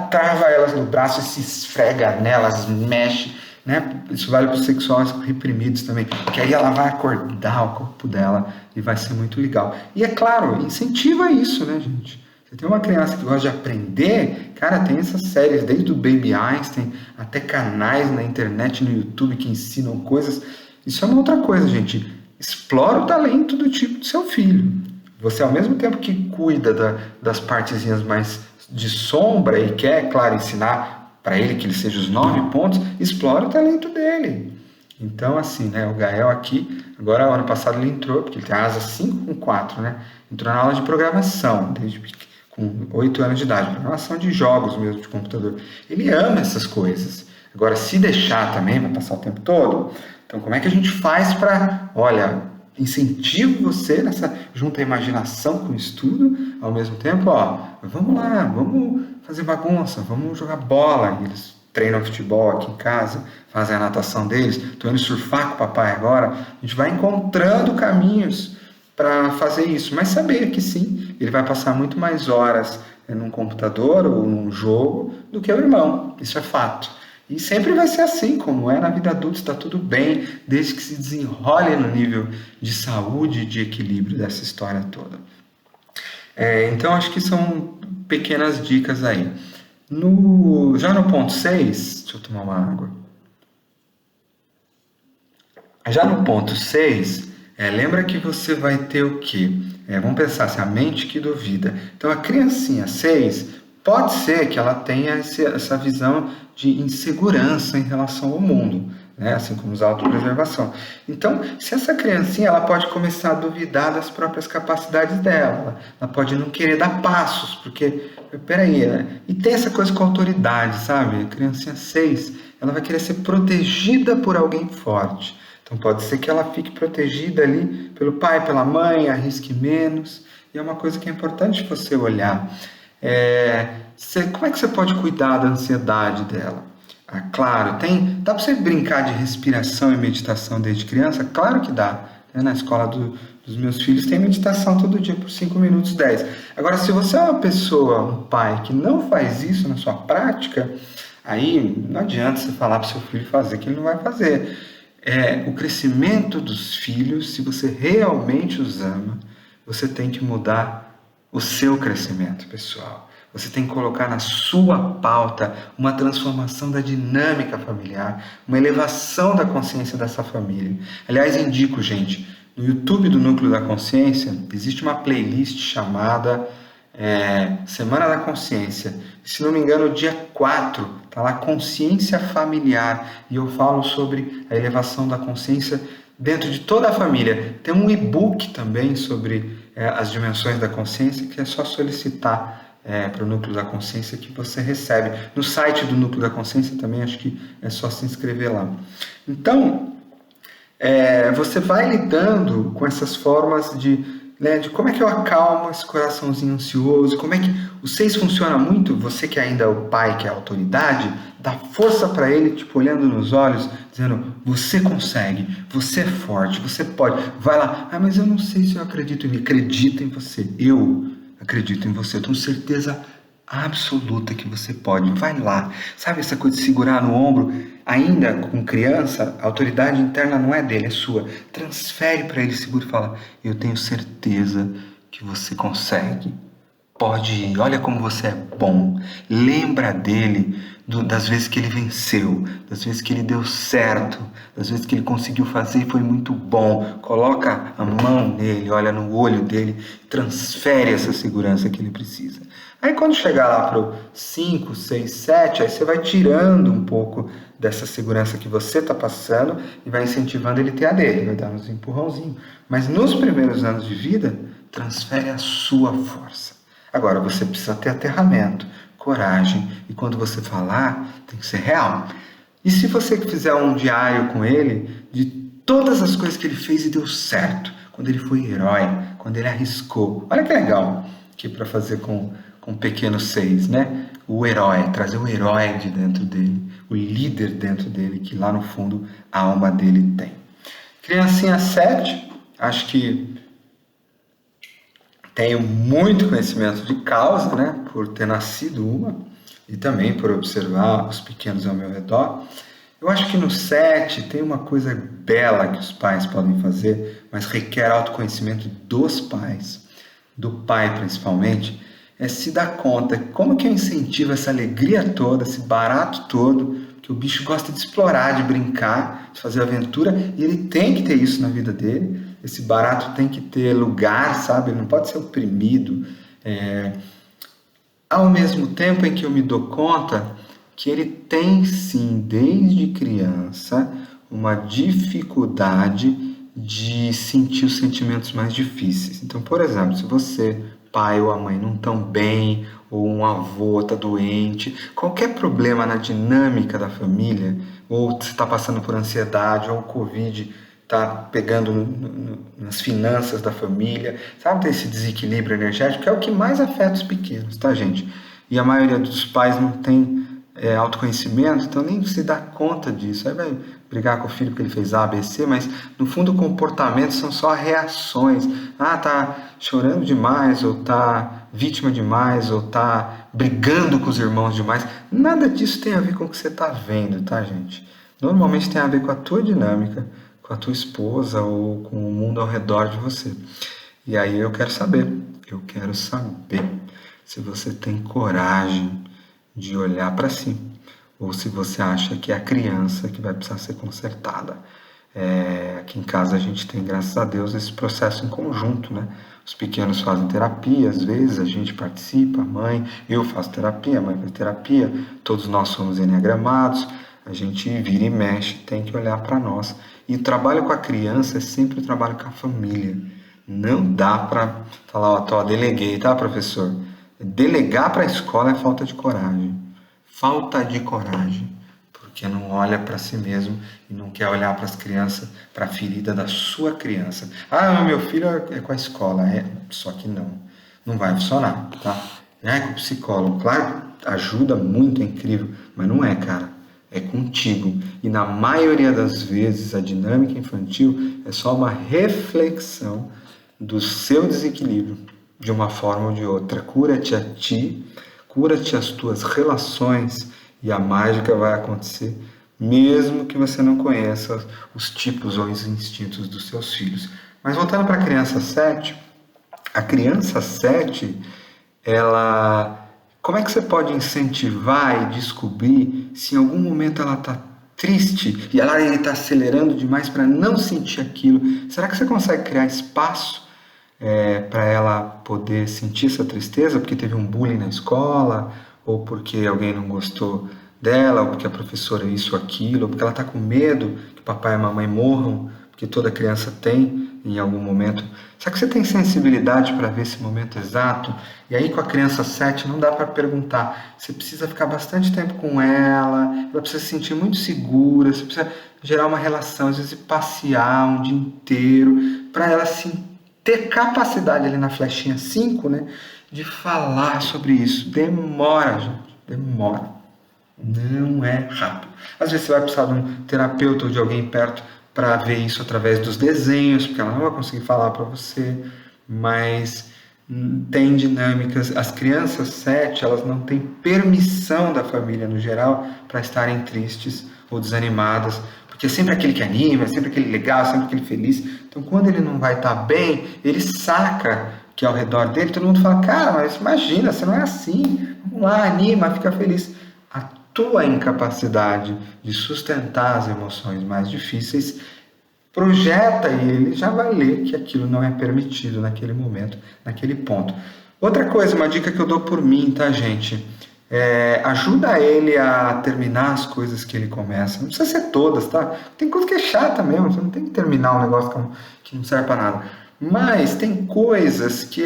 trava elas no braço e se esfrega nelas, mexe, né? Isso vale para os sexuais reprimidos também, que aí ela vai acordar o corpo dela e vai ser muito legal. E é claro, incentiva isso, né, gente? Você tem uma criança que gosta de aprender, cara, tem essas séries, desde o Baby Einstein até canais na internet, no YouTube, que ensinam coisas. Isso é uma outra coisa, gente. Explora o talento do tipo do seu filho. Você, ao mesmo tempo que cuida das partezinhas mais de sombra e quer, claro, ensinar para ele que ele seja os 9 pontos, explora o talento dele. Então, assim, né, o Gael aqui, agora, ano passado ele entrou, porque ele tem asa 5 com 4, né? Entrou na aula de programação, com 8 anos de idade, programação de jogos mesmo, de computador. Ele ama essas coisas. Agora, se deixar também, vai passar o tempo todo. Então, como é que a gente faz para, incentivo você junto à imaginação com o estudo, ao mesmo tempo, vamos lá, vamos fazer bagunça, vamos jogar bola. Eles treinam futebol aqui em casa, fazem a natação deles, estou indo surfar com o papai agora. A gente vai encontrando caminhos para fazer isso, mas saber que sim, ele vai passar muito mais horas num computador ou num jogo do que o irmão, isso é fato. E sempre vai ser assim, como é na vida adulta, está tudo bem, desde que se desenrole no nível de saúde e de equilíbrio dessa história toda. Então, acho que são pequenas dicas aí. Já no ponto 6, deixa eu tomar uma água. Já no ponto 6, lembra que você vai ter o quê? Vamos pensar assim, a mente que duvida. Então, a criancinha 6... pode ser que ela tenha essa visão de insegurança em relação ao mundo, né? Assim como a autopreservação. Então, se essa criancinha, ela pode começar a duvidar das próprias capacidades dela, ela pode não querer dar passos, porque, peraí, e tem essa coisa com a autoridade, sabe? A criancinha 6, ela vai querer ser protegida por alguém forte. Então, pode ser que ela fique protegida ali pelo pai, pela mãe, arrisque menos, e é uma coisa que é importante você olhar. Como é que você pode cuidar da ansiedade dela? Claro, dá para você brincar de respiração e meditação desde criança? Claro que dá. Na escola dos meus filhos tem meditação todo dia por 5 minutos, 10. Agora, se você é uma pessoa, um pai, que não faz isso na sua prática, Aí não adianta você falar para o seu filho fazer que ele não vai fazer. O crescimento dos filhos, se você realmente os ama, você tem que mudar o seu crescimento pessoal. Você tem que colocar na sua pauta uma transformação da dinâmica familiar, uma elevação da consciência dessa família. Aliás, indico, gente, no YouTube do Núcleo da Consciência, existe uma playlist chamada Semana da Consciência. Se não me engano, dia 4, está lá Consciência Familiar. E eu falo sobre a elevação da consciência dentro de toda a família. Tem um e-book também sobre as dimensões da consciência, que é só solicitar para o Núcleo da Consciência que você recebe. No site do Núcleo da Consciência também, acho que é só se inscrever lá. Então, você vai lidando com essas formas de como é que eu acalmo esse coraçãozinho ansioso, como é que o 6 funciona muito, você que ainda é o pai, que é a autoridade, dá força para ele, tipo, olhando nos olhos, dizendo, você consegue, você é forte, você pode, vai lá, mas eu não sei se eu acredito em mim, acredita em você, eu acredito em você, eu tenho certeza absoluta que você pode, vai lá, sabe essa coisa de segurar no ombro, ainda com criança, a autoridade interna não é dele, é sua, transfere para ele, segura e fala, eu tenho certeza que você consegue, pode ir, olha como você é bom, lembra dele, das vezes que ele venceu, das vezes que ele deu certo, das vezes que ele conseguiu fazer e foi muito bom, coloca a mão nele, olha no olho dele, transfere essa segurança que ele precisa. Aí quando chegar lá para o 5, 6, 7, aí você vai tirando um pouco dessa segurança que você está passando e vai incentivando ele a ter a dele, vai dar uns empurrãozinhos. Mas nos primeiros anos de vida, transfere a sua força. Agora, você precisa ter aterramento, coragem, e quando você falar, tem que ser real. E se você fizer um diário com ele de todas as coisas que ele fez e deu certo, quando ele foi herói, quando ele arriscou, olha que legal que para fazer com o pequeno 6, né? O herói, trazer o herói de dentro dele, o líder dentro dele, que lá no fundo a alma dele tem. Criancinha 7, acho que tenho muito conhecimento de causa, né? Por ter nascido uma, e também por observar os pequenos ao meu redor. Eu acho que no 7 tem uma coisa bela que os pais podem fazer, mas requer autoconhecimento dos pais, do pai principalmente, é se dar conta como que eu incentivo essa alegria toda, esse barato todo, que o bicho gosta de explorar, de brincar, de fazer aventura, e ele tem que ter isso na vida dele, esse barato tem que ter lugar, sabe? Ele não pode ser oprimido. Ao mesmo tempo em que eu me dou conta que ele tem sim, desde criança, uma dificuldade de sentir os sentimentos mais difíceis. Então, por exemplo, se você, pai ou a mãe, não estão bem, ou um avô está doente, qualquer problema na dinâmica da família, ou você está passando por ansiedade, ou o Covid está pegando nas finanças da família, sabe, tem esse desequilíbrio energético, que é o que mais afeta os pequenos, tá, gente? E a maioria dos pais não tem autoconhecimento, então nem se dá conta disso. Aí vai brigar com o filho porque ele fez A, B, C, mas no fundo o comportamento são só reações. Tá chorando demais, ou tá vítima demais, ou tá brigando com os irmãos demais. Nada disso tem a ver com o que você tá vendo, tá, gente? Normalmente tem a ver com a tua dinâmica, com a tua esposa ou com o mundo ao redor de você. E aí eu quero saber se você tem coragem de olhar para si, ou se você acha que é a criança que vai precisar ser consertada. Aqui em casa a gente tem, graças a Deus, esse processo em conjunto, né? Os pequenos fazem terapia, às vezes a gente participa, a mãe, eu faço terapia, a mãe faz terapia, todos nós somos enneagramados, a gente vira e mexe, tem que olhar para nós. E o trabalho com a criança é sempre o trabalho com a família. Não dá para falar, deleguei, tá, professor? Delegar para a escola é falta de coragem. Falta de coragem, porque não olha para si mesmo e não quer olhar para as crianças, para a ferida da sua criança. Meu filho é com a escola, só que não vai funcionar, tá? É com o psicólogo, claro, ajuda muito, é incrível, mas não é, cara, é contigo. E na maioria das vezes a dinâmica infantil é só uma reflexão do seu desequilíbrio, de uma forma ou de outra. Cura-te a ti, cura-te as tuas relações e a mágica vai acontecer, mesmo que você não conheça os tipos ou os instintos dos seus filhos. Mas voltando para a criança 7, ela, como é que você pode incentivar e descobrir se em algum momento ela está triste e ela está acelerando demais para não sentir aquilo? Será que você consegue criar espaço para ela poder sentir essa tristeza porque teve um bullying na escola, ou porque alguém não gostou dela, ou porque a professora isso ou aquilo, ou porque ela está com medo que o papai e a mamãe morram, porque toda criança tem em algum momento? Será que você tem sensibilidade para ver esse momento exato? E aí com a criança 7 não dá para perguntar, você precisa ficar bastante tempo com ela precisa se sentir muito segura, você precisa gerar uma relação, às vezes passear um dia inteiro, para ela ter capacidade ali na flechinha 5, né, de falar sobre isso. Demora, gente, demora. Não é rápido. Às vezes você vai precisar de um terapeuta ou de alguém perto para ver isso através dos desenhos, porque ela não vai conseguir falar para você, mas tem dinâmicas. As crianças 7, elas não têm permissão da família no geral para estarem tristes ou desanimadas, porque é sempre aquele que anima, é sempre aquele legal, é sempre aquele feliz. Então, quando ele não vai estar bem, ele saca que ao redor dele todo mundo fala: cara, mas imagina, você não é assim, vamos lá, anima, fica feliz. A tua incapacidade de sustentar as emoções mais difíceis projeta, e ele já vai ler que aquilo não é permitido naquele momento, naquele ponto. Outra coisa, uma dica que eu dou por mim, tá, gente? Ajuda ele a terminar as coisas que ele começa. Não precisa ser todas, tá? Tem coisa que é chata mesmo, você não tem que terminar um negócio que não serve para nada. Mas tem coisas que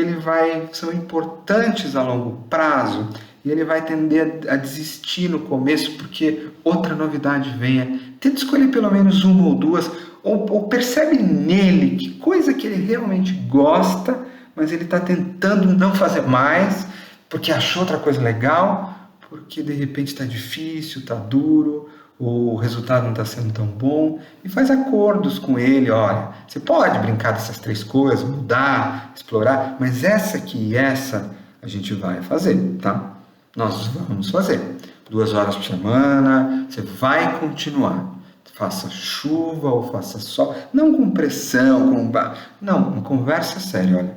são importantes a longo prazo, e ele vai tender a desistir no começo porque outra novidade venha. Tenta escolher pelo menos uma ou duas, ou percebe nele que coisa que ele realmente gosta, mas ele está tentando não fazer mais, porque achou outra coisa legal, porque de repente está difícil, está duro, o resultado não está sendo tão bom, e faz acordos com ele. Olha, você pode brincar dessas 3 coisas, mudar, explorar, mas essa aqui e essa a gente vai fazer, tá? Nós vamos fazer 2 horas por semana, você vai continuar. Faça chuva ou faça sol, não com pressão, não, conversa séria, olha.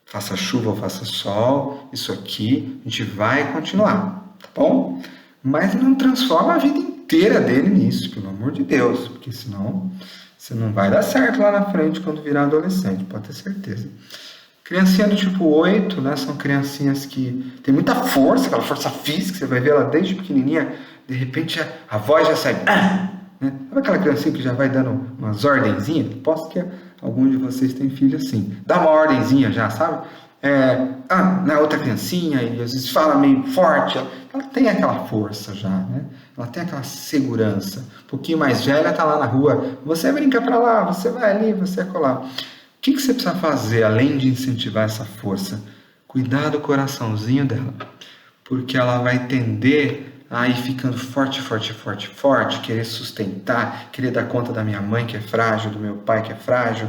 Faça chuva ou faça sol, isso aqui a gente vai continuar, tá bom? Mas não transforma a vida inteira dele nisso, pelo amor de Deus, porque senão você não vai dar certo lá na frente quando virar adolescente, pode ter certeza. Criancinha do tipo 8, né, são criancinhas que têm muita força, aquela força física, você vai ver ela desde pequenininha, de repente a voz já sai... né? Sabe aquela criancinha que já vai dando umas ordenzinhas? Posso que algum de vocês tem filho assim. Dá uma ordenzinha já, sabe? Na outra criancinha, e às vezes fala meio forte. Ela tem aquela força já, né? Ela tem aquela segurança. Um pouquinho mais velha, tá lá na rua. Você brinca pra lá, você vai ali, você vai colar. O que você precisa fazer, além de incentivar essa força? Cuidar do coraçãozinho dela. Porque ela vai tender a ir ficando forte, querer sustentar, querer dar conta da minha mãe que é frágil, do meu pai que é frágil,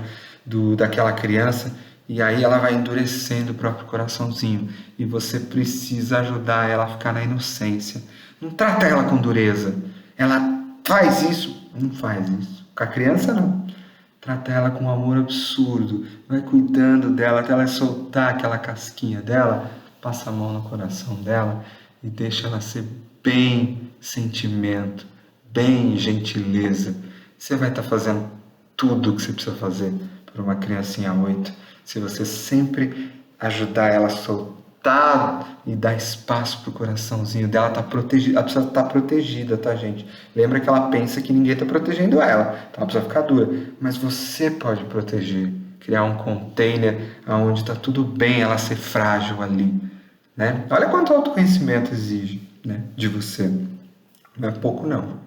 daquela criança, e aí ela vai endurecendo o próprio coraçãozinho, e você precisa ajudar ela a ficar na inocência. Não trata ela com dureza. Ela faz isso, não faz isso. Com a criança não. Trata ela com um amor absurdo, vai cuidando dela até ela soltar aquela casquinha dela, passa a mão no coração dela e deixa ela ser bem sentimento, bem gentileza. Você vai estar fazendo tudo o que você precisa fazer para uma criancinha 8, se você sempre ajudar ela a soltar e dar espaço para o coraçãozinho dela estar protegido. Ela precisa estar protegida, tá, gente? Lembra que ela pensa que ninguém está protegendo ela, então ela precisa ficar dura, mas você pode proteger, criar um container onde está tudo bem ela ser frágil ali, né? Olha quanto autoconhecimento exige, né, de você. Não é pouco, não.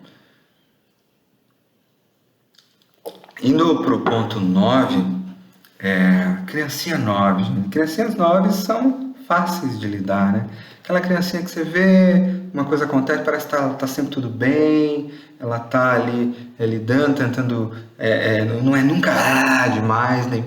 Indo para o ponto 9, criancinha 9. Gente. Criancinhas 9 são fáceis de lidar, né? Aquela criancinha que você vê, uma coisa acontece, parece que tá sempre tudo bem, ela tá ali lidando, tentando, não é nunca demais, nem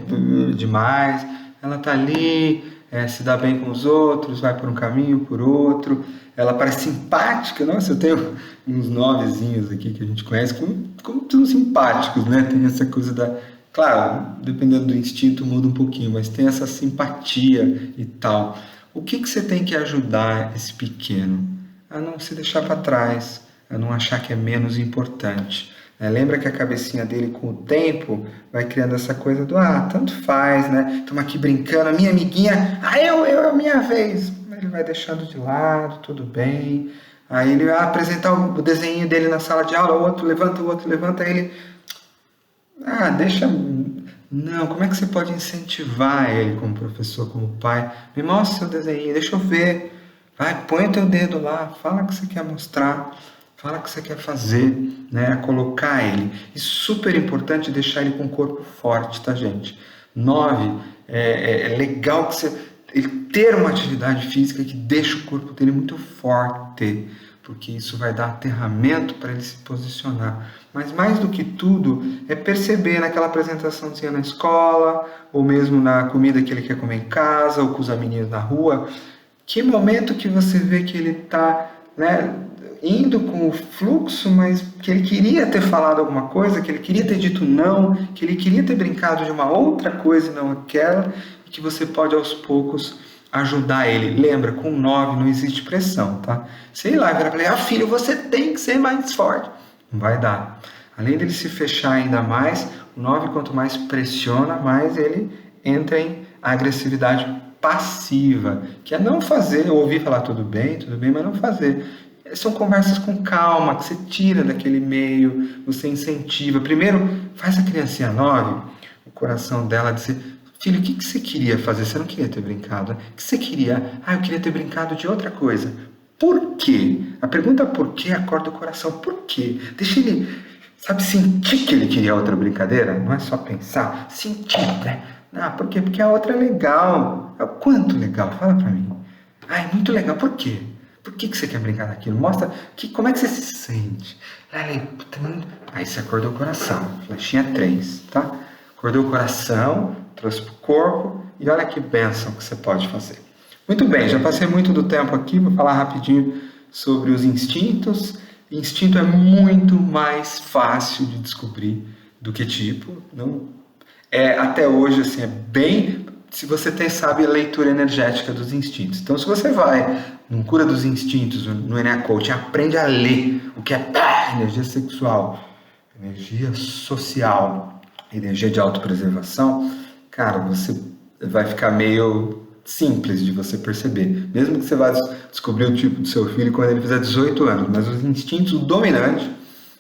demais, ela tá ali, se dá bem com os outros, vai por um caminho, por outro, ela parece simpática. Nossa, eu tenho uns novezinhos aqui que a gente conhece como são simpáticos, né? Tem essa coisa da... Claro, dependendo do instinto muda um pouquinho, mas tem essa simpatia e tal. O que que você tem que ajudar esse pequeno? A não se deixar para trás, a não achar que é menos importante. Né? Lembra que a cabecinha dele, com o tempo, vai criando essa coisa do tanto faz, né? Estamos aqui brincando, a minha amiguinha, é a minha vez. Ele vai deixando de lado, tudo bem. Aí ele vai apresentar o desenho dele na sala de aula, o outro levanta, aí ele... deixa... Não, como é que você pode incentivar ele como professor, como pai? Me mostra seu desenho, deixa eu ver. Vai, põe o teu dedo lá, fala o que você quer mostrar, fala o que você quer fazer, né? Colocar ele. E super importante deixar ele com o corpo forte, tá, gente? 9, é legal que ele ter uma atividade física que deixa o corpo dele muito forte, porque isso vai dar aterramento para ele se posicionar. Mas mais do que tudo, é perceber naquela apresentaçãozinha na escola, ou mesmo na comida que ele quer comer em casa, ou com os amiguinhos na rua, que momento que você vê que ele está, né, indo com o fluxo, mas que ele queria ter falado alguma coisa, que ele queria ter dito não, que ele queria ter brincado de uma outra coisa e não aquela, e que você pode aos poucos ajudar ele. Lembra, com 9 não existe pressão, tá? Sei lá, virar para ele, filho, você tem que ser mais forte. Não vai dar. Além dele se fechar ainda mais, o 9, quanto mais pressiona, mais ele entra em agressividade passiva, que é não fazer, ouvir falar tudo bem, mas não fazer. São conversas com calma, que você tira daquele meio, você incentiva. Primeiro, faz a criancinha 9, o coração dela dizer, filho, o que você queria fazer? Você não queria ter brincado, né? O que você queria? Eu queria ter brincado de outra coisa. Por quê? A pergunta por quê acorda o coração. Por quê? Deixa ele, sentir que ele queria outra brincadeira. Não é só pensar, sentir, né? Por quê? Porque a outra é legal. Quanto legal? Fala pra mim. É muito legal. Por quê? Por que você quer brincar daquilo? Mostra como é que você se sente. Aí você acordou o coração. Flechinha 3, tá? Acordou o coração, trouxe pro corpo e olha que bênção que você pode fazer. Muito bem, já passei muito do tempo aqui, vou falar rapidinho sobre os instintos. Instinto é muito mais fácil de descobrir do que tipo. Não, até hoje, assim, é bem... Se você sabe a leitura energética dos instintos. Então, se você vai no Cura dos Instintos, no Enea Coaching, aprende a ler o que é energia sexual, energia social, energia de autopreservação, cara, você vai ficar meio simples de você perceber. Mesmo que você vá descobrir o tipo do seu filho quando ele fizer 18 anos, mas os instintos dominantes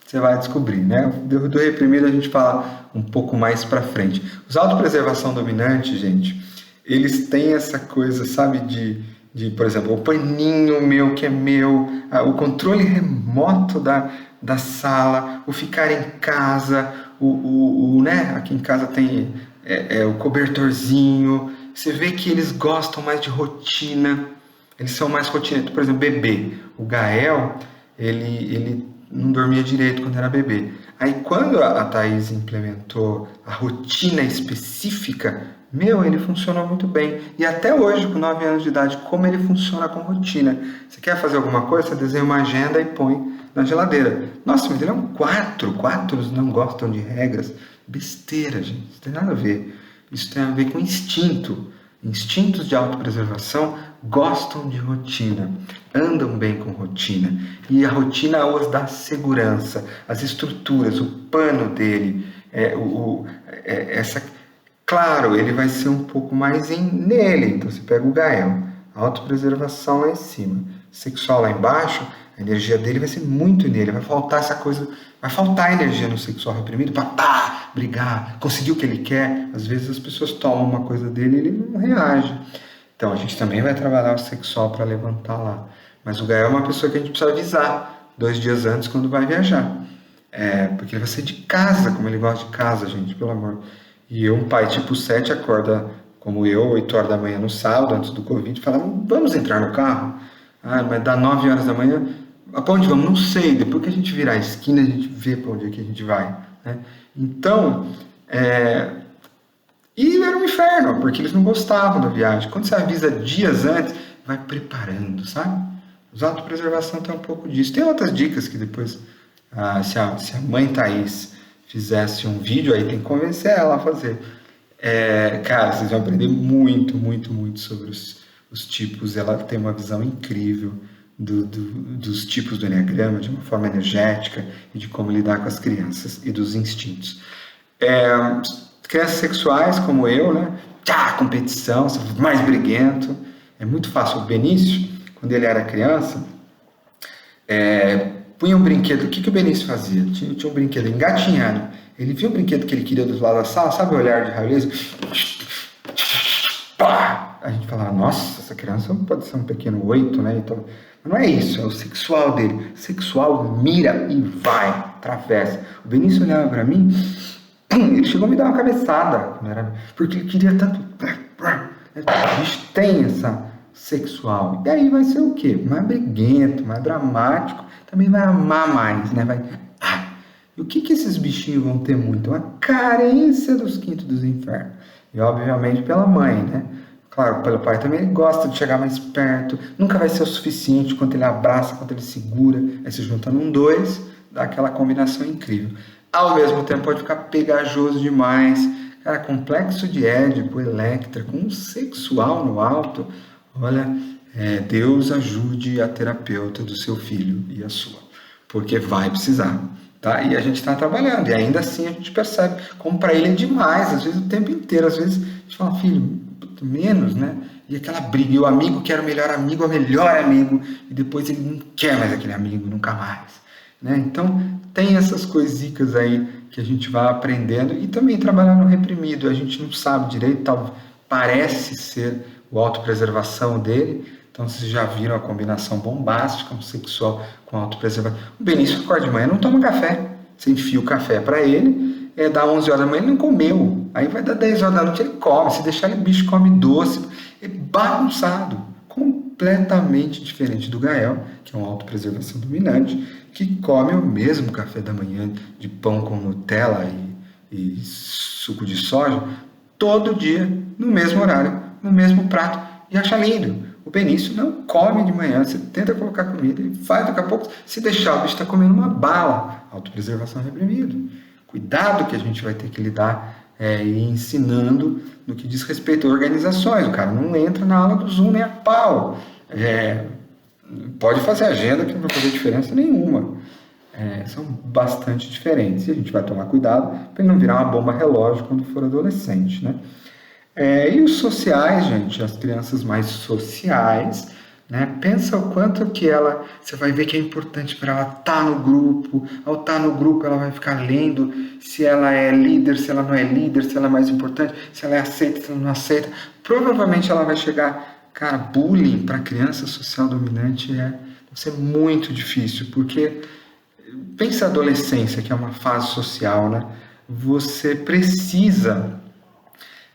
você vai descobrir, né? Do reprimido a gente fala um pouco mais pra frente. Os autopreservação dominante, gente, eles têm essa coisa, sabe, de por exemplo, o paninho meu que é meu, o controle remoto da sala, o ficar em casa, né? Aqui em casa tem o cobertorzinho. Você vê que eles gostam mais de rotina, eles são mais rotineiro. Por exemplo, bebê. O Gael, ele não dormia direito quando era bebê. Aí quando a Thaís implementou a rotina específica, ele funcionou muito bem. E até hoje, com 9 anos de idade, como ele funciona com rotina. Você quer fazer alguma coisa, você desenha uma agenda e põe na geladeira. Nossa, mas ele é um 4. 4 não gostam de regras. Besteira, gente. Isso tem nada a ver. Isso tem a ver com instinto. Instintos de autopreservação gostam de rotina, andam bem com rotina. E a rotina os dá segurança, as estruturas, o pano dele, Claro, ele vai ser um pouco mais nele. Então você pega o Gael, autopreservação lá em cima, sexual lá embaixo, a energia dele vai ser muito nele. Vai faltar essa coisa, vai faltar energia no sexual reprimido para brigar, conseguir o que ele quer. Às vezes as pessoas tomam uma coisa dele e ele não reage. Então a gente também vai trabalhar o sexual para levantar lá. Mas o Gael é uma pessoa que a gente precisa avisar 2 dias antes quando vai viajar. Porque ele vai sair de casa, como ele gosta de casa, gente, pelo amor. E um pai tipo 7 acorda, como eu, 8 horas da manhã no sábado, antes do Covid, e fala, vamos entrar no carro? Mas dá 9 horas da manhã, para onde vamos? Não sei, depois que a gente virar a esquina, a gente vê para onde é que a gente vai. Né? Então, E era um inferno, porque eles não gostavam da viagem. Quando você avisa dias antes, vai preparando, sabe? Os autopreservação tem um pouco disso. Tem outras dicas que depois, se a mãe Thaís fizesse um vídeo, aí tem que convencer ela a fazer. Cara, vocês vão aprender muito, muito, muito sobre os tipos. Ela tem uma visão incrível dos tipos do Enneagrama, de uma forma energética e de como lidar com as crianças e dos instintos. Crianças sexuais como eu, né? Competição, mais briguento. É muito fácil. O Benício, quando ele era criança, punha um brinquedo. O que o Benício fazia? Tinha um brinquedo engatinhando. Ele via um brinquedo que ele queria do lado da sala, sabe o olhar de raio laser? Pá! A gente falava, nossa, essa criança pode ser um pequeno 8, né? Então, mas não é isso, é o sexual dele. O sexual mira e vai, atravessa. O Benício olhava para mim, ele chegou a me dar uma cabeçada, porque ele queria tanto. A gente tem essa sexual. E aí vai ser o quê? Mais briguento, mais dramático. Também vai amar mais, né? E o que esses bichinhos vão ter muito? Uma carência dos quintos dos infernos. E obviamente pela mãe, né? Claro, pelo pai também ele gosta de chegar mais perto. Nunca vai ser o suficiente quanto ele abraça, quanto ele segura. Aí se junta num 2, dá aquela combinação incrível. Ao mesmo tempo pode ficar pegajoso demais. Cara, complexo de Édipo, Electra, com um sexual no alto. Olha, Deus ajude a terapeuta do seu filho e a sua. Porque vai precisar. Tá? E a gente está trabalhando, e ainda assim a gente percebe como para ele é demais, às vezes o tempo inteiro, às vezes a gente fala, filho, menos, né? E aquela briga, e o amigo que era o melhor amigo, e depois ele não quer mais aquele amigo, nunca mais. Né? Então, tem essas coisitas aí que a gente vai aprendendo, e também trabalhar no reprimido, a gente não sabe direito, parece ser a autopreservação dele. Então, vocês já viram a combinação bombástica, um sexual com autopreservação. O Benício acorda de manhã, não toma café. Você enfia o café para ele, dá 11 horas da manhã, ele não comeu. Aí vai dar 10 horas da noite, ele come. Se deixar ele, bicho come doce. É bagunçado. Completamente diferente do Gael, que é uma autopreservação dominante, que come o mesmo café da manhã de pão com Nutella e suco de soja, todo dia, no mesmo horário, no mesmo prato, e acha lindo. O Benício não come de manhã, você tenta colocar comida, ele faz, daqui a pouco, se deixar, o bicho está comendo uma bala. Autopreservação reprimida. Cuidado que a gente vai ter que lidar e ensinando no que diz respeito a organizações. O cara não entra na aula do Zoom nem a pau. Pode fazer agenda que não vai fazer diferença nenhuma. São bastante diferentes. E a gente vai tomar cuidado para ele não virar uma bomba relógio quando for adolescente, né? E os sociais, gente, as crianças mais sociais, né? Pensa o quanto que você vai ver que é importante para ela estar no grupo. Ao estar no grupo, ela vai ficar lendo se ela é líder, se ela não é líder, se ela é mais importante, se ela é aceita, se ela não aceita. Provavelmente ela vai chegar, cara, bullying para criança social dominante deve ser muito difícil, porque pensa a adolescência, que é uma fase social, né? Você precisa...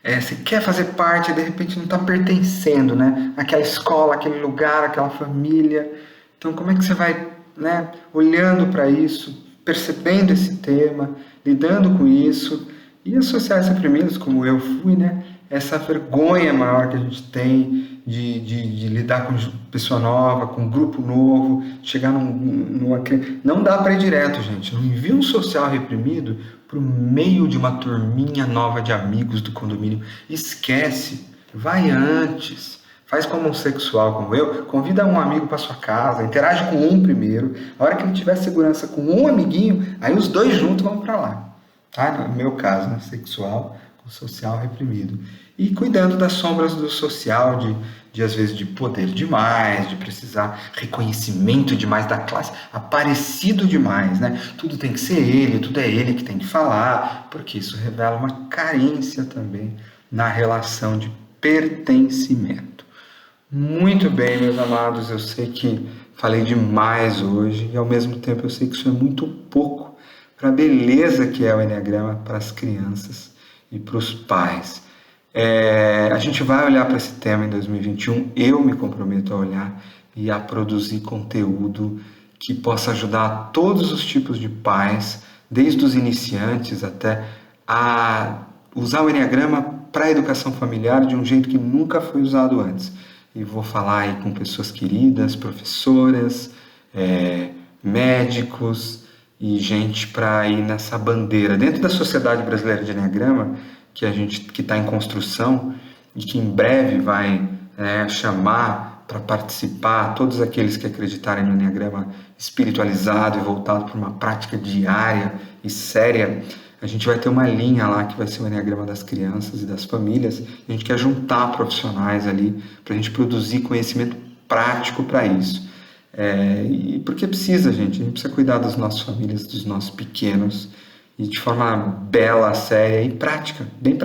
você quer fazer parte e de repente não está pertencendo, né? Aquela escola, aquele lugar, aquela família. Então, como é que você vai, né, olhando para isso, percebendo esse tema, lidando com isso? E as sociais reprimidas, como eu fui, né? Essa vergonha maior que a gente tem de lidar com pessoa nova, com um grupo novo, chegar numa... Não dá para ir direto, gente. Não envia um social reprimido para o meio de uma turminha nova de amigos do condomínio. Esquece, vai antes. Faz como um sexual como eu, convida um amigo para sua casa, interage com um primeiro. A hora que ele tiver segurança com um amiguinho, aí os dois juntos vão para lá. Tá? No meu caso, né? Sexual com social reprimido. E cuidando das sombras do social, de às vezes de poder demais, de precisar reconhecimento demais da classe, aparecido demais, né? Tudo tem que ser ele, tudo é ele que tem que falar, porque isso revela uma carência também na relação de pertencimento. Muito bem, meus amados, eu sei que falei demais hoje e ao mesmo tempo eu sei que isso é muito pouco para a beleza que é o Enneagrama para as crianças e para os pais. A gente vai olhar para esse tema em 2021, eu me comprometo a olhar e a produzir conteúdo que possa ajudar todos os tipos de pais, desde os iniciantes até a usar o Enneagrama para a educação familiar de um jeito que nunca foi usado antes. E vou falar aí com pessoas queridas, professoras, médicos e gente para ir nessa bandeira. Dentro da Sociedade Brasileira de Enneagrama, que está em construção e que em breve vai chamar para participar todos aqueles que acreditarem no Enneagrama espiritualizado e voltado para uma prática diária e séria. A gente vai ter uma linha lá que vai ser o Enneagrama das crianças e das famílias. A gente quer juntar profissionais ali para a gente produzir conhecimento prático para isso. E porque precisa, gente. A gente precisa cuidar das nossas famílias, dos nossos pequenos, e de forma bela, séria e prática, bem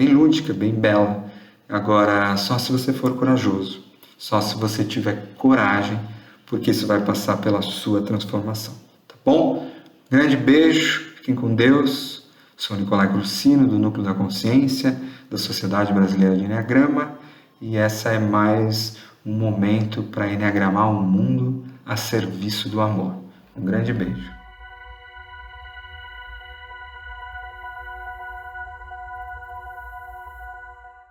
lúdica, bem bela. Agora, só se você for corajoso, só se você tiver coragem, porque isso vai passar pela sua transformação. Tá bom? Grande beijo. Fiquem com Deus. Sou Nicolai Crucino, do Núcleo da Consciência, da Sociedade Brasileira de Enneagrama, e essa é mais um momento para enneagramar o mundo a serviço do amor. Um grande beijo.